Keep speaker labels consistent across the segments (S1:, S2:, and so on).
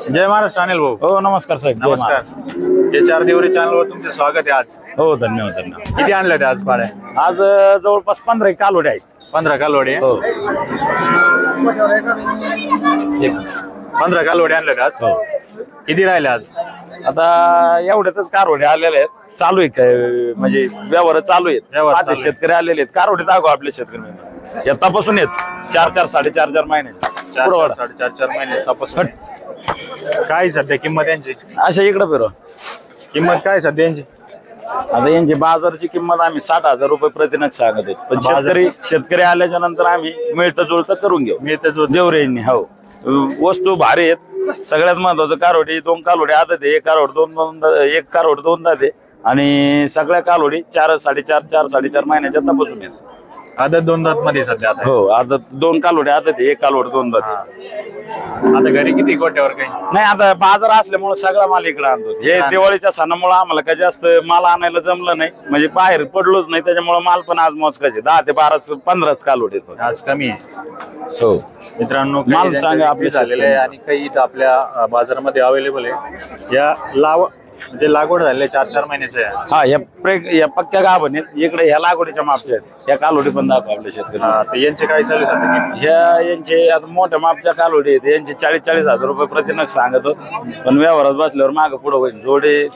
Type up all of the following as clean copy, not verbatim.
S1: जय महाराष्ट्र अनिल भाऊ.
S2: हो नमस्कार साहेब.
S1: नमस्कार. जे चार दिवरी चॅनलवर तुमचे स्वागत आहे आज.
S2: हो धन्यवाद धन्यवाद.
S1: किती आणले होते आज पाड्या?
S2: आज जवळपास 15 कालोडे आहेत.
S1: 15 कालवडे.
S2: हो
S1: 15 कालवडे आणले होते आज.
S2: हो.
S1: किती राहिले आज?
S2: आता एवढ्यातच कारोडे आलेले आहेत. चालू आहे काय म्हणजे व्यवहार चालू आहेत.
S1: व्यवहार
S2: आता
S1: चालू आहे.
S2: शेतकरी आलेले आहेत. कारोडे दाखव आपले शेतकरी येतापासून आहेत 4-4 4.5 महिने.
S1: 4-4 महिने तपासून. काय सध्या किंमत यांची?
S2: अशा इकडे फिरव.
S1: किंमत काय सध्या यांची?
S2: आता यांची बाजाराची किंमत आम्ही 60,000 रुपये प्रतिनग सांगत आहेत. पण शेतकरी आल्याच्या नंतर आम्ही मिळतं जुळतं करून घेऊ. देवरेंनी. हो वस्तू भारी आहेत. सगळ्यात महत्वाचं कारोडी 2 कालोडे आदत आहे. एक कारोड 2 दाते आणि सगळ्या कालोडी 4 4.5 4 4.5 महिन्याच्या तपासून आहेत.
S1: आदत 2 दात मध्ये सध्या आता.
S2: हो आदत 2 कालोडे आदत आहे. एक कालोड 2 दाते.
S1: आता घरी किती गोट्यावर काही
S2: नाही. आता बाजार असल्यामुळे सगळा माल इकडे आणतो. हे दिवाळीच्या सणामुळे आम्हाला काय जास्त माल आणायला जमलं नाही. म्हणजे बाहेर पडलोच नाही. त्याच्यामुळे माल पण आज मोजकाचे 10 ते 12 15 कालोड येतो.
S1: आज कमी आहे.
S2: हो
S1: मित्रांनो
S2: माल सांगा आपले
S1: झालेले आहे आणि काही इथं आपल्या बाजारामध्ये अवेलेबल आहे. या म्हणजे लागवड झालेली 4-4 महिन्याचे आहे.
S2: हा या पक्क्या गाभण आहेत. इकडे ह्या लागवडीच्या मापच्या आहेत. या कालोडी पण दाखव आपल्या शेतकरी.
S1: यांचे काय चालू आहे?
S2: ह्या यांचे आता मोठ्या मापच्या कालोडी आहेत. यांचे 40,000 रुपये प्रतिनग सांगतो. पण व्यवहारात बसल्यावर मागं पुढे होईल. जोडे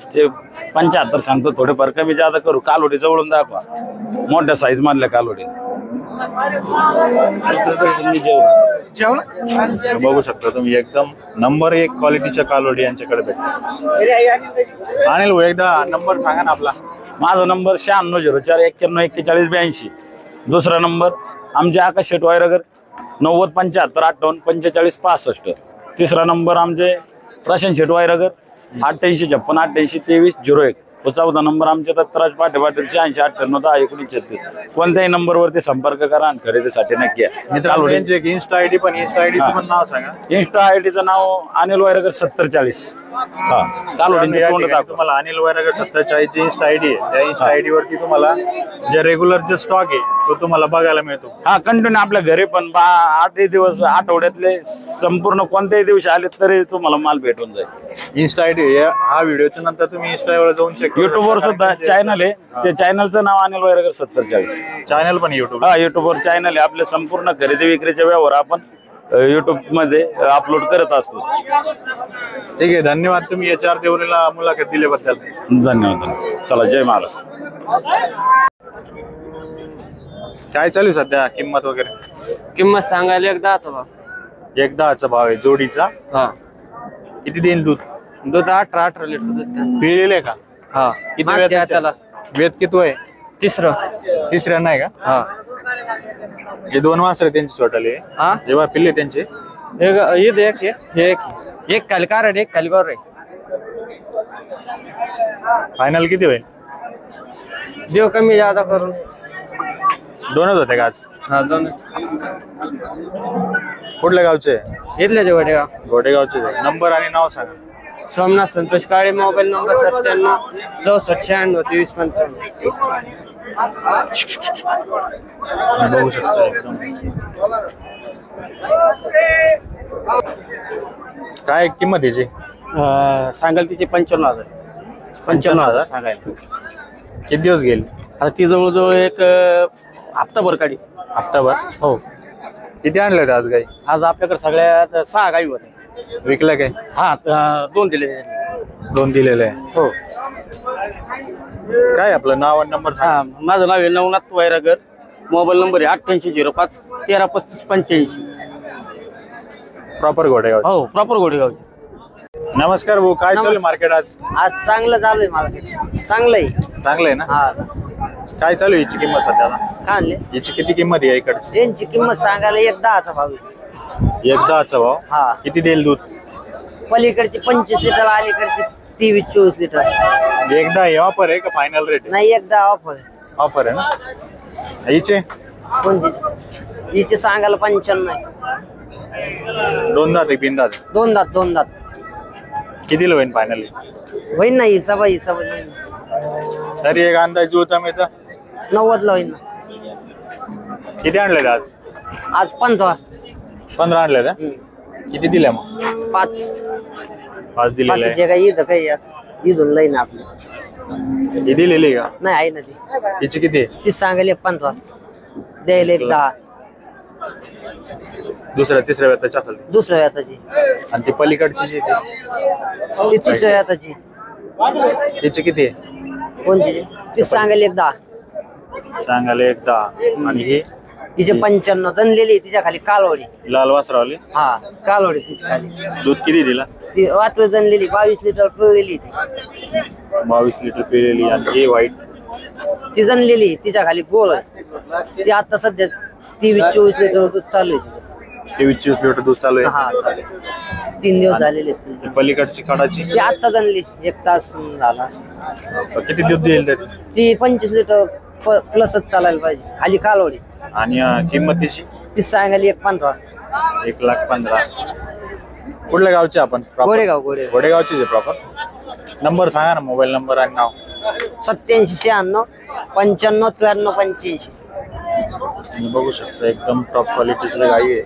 S2: 75 सांगतो. थोडेफार कमी जादा करू. कालोडी जवळून दाखवा. मोठ्या साईज मधल्या कालोडी
S1: बघू शकता तुम्ही. एकदम नंबर 1 क्वालिटीच्या कालोडी यांच्याकडे भेटतात. अनिल भाऊ एकदा नंबर सांगा ना आपला.
S2: माझा नंबर 9604 91 41 82. दुसरा नंबर आमचे आकाश शेट वायरगर 90 75 58 45 65. तिसरा नंबर आमचे प्रशांत शेट वायरगर 88 56 88 23 01. चौथा नंबर आमच्या दत्तराज पाटील 86 98 10 19 कोणत्याही नंबरवरती संपर्क करा आणि खरेदीसाठी नक्की या.
S1: मित्रांनो यांचे इन्स्टा आयडी पण नाव सांगा.
S2: इन्स्टा आयडीचं नाव अनिल वायरगर 7040. हा
S1: तुम्हाला अनिल वायरगर 7040 ची इन्स्टा आयडी आहे. त्या इन्स्टा आयडी वरती तुम्हाला जे रेग्युलर जे स्टॉक आहे तो तुम्हाला बघायला मिळतो.
S2: हा कंटिन्यू आपल्या घरी पण 8 दिवस आठवड्यातले संपूर्ण कोणत्याही दिवशी आले तरी तुम्हाला माल भेटून जाईल.
S1: इन्स्टा आयडी हा व्हिडिओच्या नंतर तुम्ही इन्स्टावर जाऊन चेक.
S2: युट्यूब वर सुद्धा चॅनल आहे. ते चॅनलचं नाव अनिल वायरगर 7040.
S1: चॅनल पण युट्यूब.
S2: हा युट्यूब वर चॅनल आहे. आपले संपूर्ण खरेदी विक्रीचे व्यवहार आपण युट्यूब मध्ये अपलोड करत असतो.
S1: ठीक आहे. धन्यवाद. तुम्ही या 4 देवरीला मुलाखत दिल्याबद्दल
S2: धन्यवाद. चला जय महाराष्ट्र.
S1: काय चालू सध्या किंमत वगैरे?
S3: किंमत सांगायला 10चा भाव.
S1: 10चा भाव आहे जोडीचा.
S3: हा
S1: किती देईल दूध?
S3: दूध 18 लिटर दूध.
S1: पिळलेले का?
S3: हा
S1: किती वेळ त्याला? वेद किती आहे? तिसऱ्या नाही का?
S3: हा
S1: हे 2 वासरे त्यांची छोटाले.
S3: हा
S1: जेव्हा पिल्ले त्यांचे
S3: एक खाली कारड एक खाली गोर.
S1: फायनल किती होईल?
S3: देव कमी जादा करून.
S1: 2च होते का आज?
S3: हा 2.
S1: कुठल्या गावचे?
S3: इथले गोडेगाव.
S1: गोडेगावचे. नंबर आणि नाव सांगा.
S3: सोमनाथ संतोष काळे. Mobile number 97 64 96 23 55.
S1: बघू शकता. काय किंमत याची?
S3: सांगाल तिचे 55,000.
S1: 55,000
S3: सांगायला.
S1: किती दिवस गेले?
S3: आता ती जवळजवळ एक हप्ताभर काढी.
S1: हप्ताभर.
S3: हो.
S1: किती आणले होते आज गाई?
S3: आज आपल्याकडे सगळ्यात 6 गाई होत्या.
S1: विकल्या काय?
S3: हा 2 दिले.
S1: 2 दिलेले आहे.
S3: हो.
S1: काय आपलं नाव आणि नंबर सांगा.
S3: हा माझं नाव आहे नवनाथ वायरगर. मोबाईल नंबर आहे 8805 13 35 85.
S1: प्रॉपर गोडेगाव.
S3: हो प्रॉपर गोडेगाव.
S1: नमस्कार भाऊ. काय चालू मार्केट आज?
S3: आज चांगलं चालू आहे. चांगलं आहे.
S1: चांगलं आहे ना?
S3: हा.
S1: काय चालू आहे याची किंमत सध्याला?
S3: काय आणले?
S1: याची किती किंमत आहे इकडची?
S3: यांची किंमत सांगायला 10चा भाव आहे.
S1: 10चा भाव.
S3: हा.
S1: किती देईल दूध?
S3: पलीकडची 25 लिटर अलीकडची 23-24 लिटर.
S1: एकदा हे ऑफर आहे का फायनल रेट?
S3: नाही एकदा ऑफर.
S1: ऑफर आहे ना? हिचे
S3: कोणती? हिचे सांगायला 95 आहे.
S1: 2 दात आहे? 3 दात?
S3: 2 दात. 2 दात.
S1: किती होईल फायनली?
S3: होईल ना हिसाब
S1: तरी एक अंदाज होता मी तर
S3: 90 ला होईल ना.
S1: किती आणले आज?
S3: आज 15
S1: आणले. किती दिल्या मग?
S3: 5.
S1: पाच दिलेला आहे.
S3: बाकीचे काही इथं काही इथून लई ना आपली
S1: ही दिलेली आहे का?
S3: नाही आहे ना ती
S1: हिची किती आहे?
S3: तीच सांगायला 15 द्यायला एक 10
S1: दुसऱ्या तिसऱ्या व्यताच्या खाली.
S3: दुसऱ्या व्याताची
S1: आणि ती पलीकडची जी आहे
S3: ती तिसऱ्या व्याताची
S1: ती, हिची किती आहे?
S3: कोणती ती सांगायला एक 10
S1: सांगायला एक 10. आणि ही
S3: तिचे 95 जनलेली तिच्या खाली कालवडी
S1: लाल वासरावली
S3: हा कालवडी तिच्या खाली
S1: दूध किती दिला?
S3: ती वाटलं जनलेली 22 लिटर पिळलेली ती
S1: 22 लिटर पिलेली. आणि ही व्हाईट
S3: ती जनलेली तिच्या खाली गोल आहे ती आता सध्या 23-24 लिटर दूध चालू आहे
S1: 23-24 लिटर दूध चालू आहे.
S3: हा 3 दिवस झालेले आहेत.
S1: ती पलीकडची काढाची
S3: ती आता जनली 1 तास झाला
S1: किती दूध देईल तरी?
S3: ती 25 लिटर प्लसच चालायला पाहिजे खाली कालवडी.
S1: आणि किंमत तिची
S3: ती सांगायला 1.15
S1: 1,15,000. कुठल्या गावचे आपण? Proper?
S3: गोडेगाव
S1: गोडेगावचेच आहे प्रॉपर. नंबर सांगा ना, मोबाईल नंबर आणि नाव.
S3: 87 96 95 93 85.
S1: तुम्ही बघू शकता एकदम टॉप क्वालिटीची गाई आहे.